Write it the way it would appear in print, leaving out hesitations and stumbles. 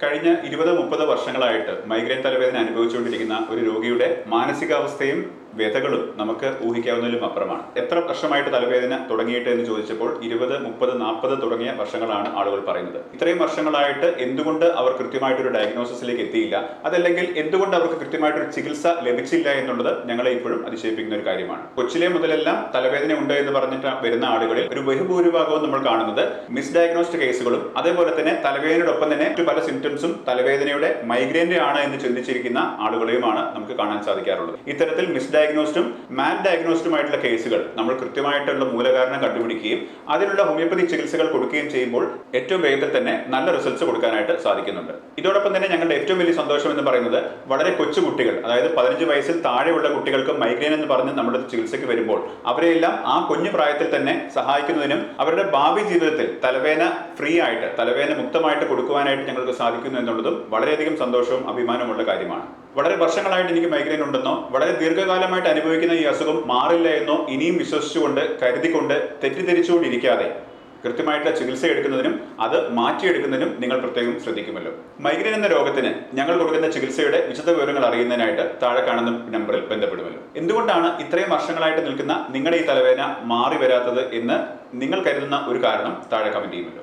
കഴിഞ്ഞ 20-30 വർഷങ്ങളായിട്ട് മൈഗ്രെയിൻ തലവേദന അനുഭവിച്ചുകൊണ്ടിരിക്കുന്ന ഒരു രോഗിയുടെ മാനസികാവസ്ഥയും വ്യഥകളും നമുക്ക് ഊഹിക്കാവുന്നതിലും അപ്പുറമാണ്. എത്ര വർഷമായിട്ട് തലവേദന തുടങ്ങിയിട്ട് എന്ന് ചോദിച്ചപ്പോൾ 20, 30, 40 തുടങ്ങിയ വർഷങ്ങളാണ് ആളുകൾ പറയുന്നത്. ഇത്രയും വർഷങ്ങളായിട്ട് എന്തുകൊണ്ട് അവർ കൃത്യമായിട്ടൊരു ഡയഗ്നോസിസിലേക്ക് എത്തിയില്ല, അതല്ലെങ്കിൽ എന്തുകൊണ്ട് അവർക്ക് കൃത്യമായിട്ടൊരു ചികിത്സ ലഭിച്ചില്ല എന്നുള്ളത് ഞങ്ങളെ ഇപ്പോഴും അതിശയിപ്പിക്കുന്ന ഒരു കാര്യമാണ്. കൊച്ചിലെ മുതലെല്ലാം തലവേദന ഉണ്ട് എന്ന് പറഞ്ഞിട്ട് വരുന്ന ആളുകളിൽ ഒരു ബഹുഭൂരിഭാഗവും നമ്മൾ കാണുന്നത് മിസ്ഡയഗ്നോസ്ഡ് കേസുകളും അതേപോലെ തന്നെ തലവേദനയോടൊപ്പം തന്നെ മറ്റു പല സിംറ്റംസും തലവേദനയുടെ മൈഗ്രെയിന്റെ ആണ് എന്ന് ചിന്തിച്ചിരിക്കുന്ന ആളുകളെയുമാണ് നമുക്ക് കാണാൻ സാധിക്കാറുള്ളത്. ഇത്തരത്തിൽ മിസ്ഡയഗ്നോസ്ഡും മാൽ ഡയഗ്നോസ്ഡുമായിട്ടുള്ള കേസുകൾ നമ്മൾ കൃത്യമായിട്ടുള്ള മൂലകാരണം കണ്ടുപിടിക്കുകയും അതിനുള്ള ഹോമിയോപ്പതി ചികിത്സകൾ കൊടുക്കുകയും ചെയ്യുമ്പോൾ ഏറ്റവും വേഗത്തിൽ തന്നെ നല്ല റിസൾട്ട്സ് കൊടുക്കാനായിട്ട് സാധിക്കുന്നുണ്ട്. ഇതോടൊപ്പം തന്നെ ഞങ്ങളുടെ ഏറ്റവും വലിയ സന്തോഷം എന്ന് പറയുന്നത് വളരെ കൊച്ചു കുട്ടികൾ, അതായത് 15 വയസ്സിൽ താഴെയുള്ള കുട്ടികൾക്ക് മൈഗ്രെയിൻ എന്ന് പറഞ്ഞ് നമ്മുടെ ചികിത്സയ്ക്ക് വരുമ്പോൾ അവരെയെല്ലാം ആ കുഞ്ഞു പ്രായത്തിൽ തന്നെ സഹായിക്കുന്നതിനും അവരുടെ ഭാവി ജീവിതത്തിൽ തലവേദന ഫ്രീ ആയിട്ട്, തലവേദന മുക്തമായിട്ട് കൊടുക്കുവാനായിട്ട് ഞങ്ങൾക്ക് സാധിക്കുന്നു എന്നുള്ളതും വളരെയധികം സന്തോഷവും അഭിമാനമുള്ള കാര്യമാണ്. വളരെ വർഷങ്ങളായിട്ട് എനിക്ക് മൈഗ്രെയിൻ ഉണ്ടെന്നോ വളരെ ദീർഘകാലമായിട്ട് അനുഭവിക്കുന്ന ഈ അസുഖം മാറില്ല എന്നോ ഇനിയും വിശ്വസിച്ചുകൊണ്ട് കരുതിക്കൊണ്ട് തെറ്റിദ്ധരിച്ചുകൊണ്ടിരിക്കാതെ കൃത്യമായിട്ടുള്ള ചികിത്സ എടുക്കുന്നതിനും അത് മാറ്റിയെടുക്കുന്നതിനും നിങ്ങൾ പ്രത്യേകം ശ്രദ്ധിക്കുമല്ലോ. മൈഗ്രെയിൻ എന്ന രോഗത്തിന് ഞങ്ങൾ കൊടുക്കുന്ന ചികിത്സയുടെ വിശദ വിവരങ്ങൾ അറിയുന്നതിനായിട്ട് താഴെ കാണുന്ന നമ്പറിൽ ബന്ധപ്പെടുമല്ലോ. എന്തുകൊണ്ടാണ് ഇത്രയും വർഷങ്ങളായിട്ട് നിൽക്കുന്ന നിങ്ങളുടെ ഈ തലവേദന മാറി വരാത്തത് എന്ന് നിങ്ങൾ കരുതുന്ന ഒരു കാരണം താഴെ കമന്റ് ചെയ്യുമല്ലോ.